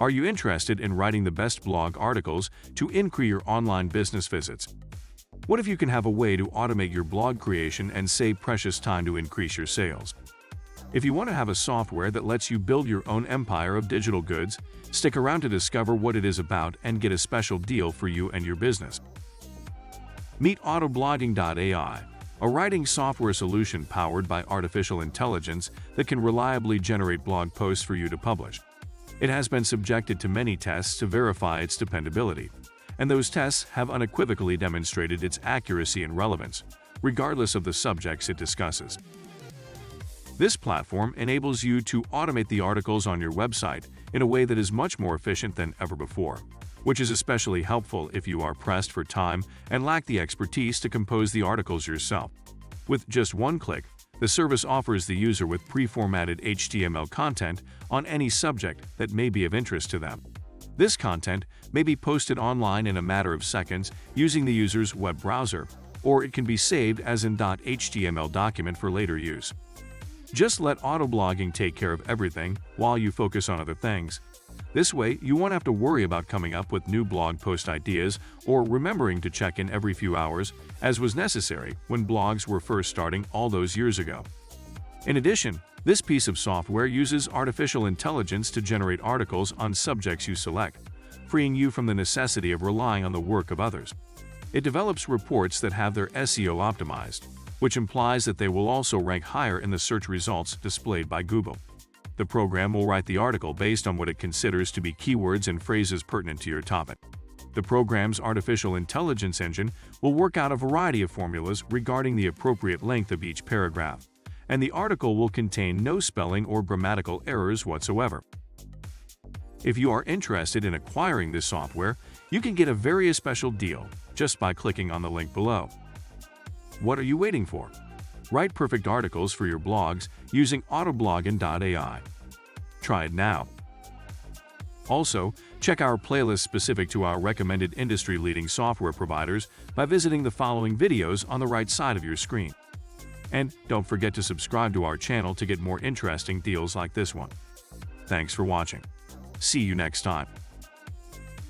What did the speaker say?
Are you interested in writing the best blog articles to increase your online business visits? What if you can have a way to automate your blog creation and save precious time to increase your sales? If you want to have a software that lets you build your own empire of digital goods, stick around to discover what it is about and get a special deal for you and your business. Meet Autoblogging.ai, a writing software solution powered by artificial intelligence that can reliably generate blog posts for you to publish. It has been subjected to many tests to verify its dependability, and those tests have unequivocally demonstrated its accuracy and relevance, regardless of the subjects it discusses. This platform enables you to automate the articles on your website in a way that is much more efficient than ever before, which is especially helpful if you are pressed for time and lack the expertise to compose the articles yourself. With just one click, the service offers the user with pre-formatted HTML content on any subject that may be of interest to them. This content may be posted online in a matter of seconds using the user's web browser, or it can be saved as an .html document for later use. Just let Autoblogging take care of everything while you focus on other things. This way, you won't have to worry about coming up with new blog post ideas or remembering to check in every few hours, as was necessary when blogs were first starting all those years ago. In addition, this piece of software uses artificial intelligence to generate articles on subjects you select, freeing you from the necessity of relying on the work of others. It develops reports that have their SEO optimized, which implies that they will also rank higher in the search results displayed by Google. The program will write the article based on what it considers to be keywords and phrases pertinent to your topic. The program's artificial intelligence engine will work out a variety of formulas regarding the appropriate length of each paragraph, and the article will contain no spelling or grammatical errors whatsoever. If you are interested in acquiring this software, you can get a very special deal just by clicking on the link below. What are you waiting for? Write perfect articles for your blogs using Autobloggin.ai. Try it now. Also, check our playlist specific to our recommended industry-leading software providers by visiting the following videos on the right side of your screen. And don't forget to subscribe to our channel to get more interesting deals like this one. Thanks for watching. See you next time.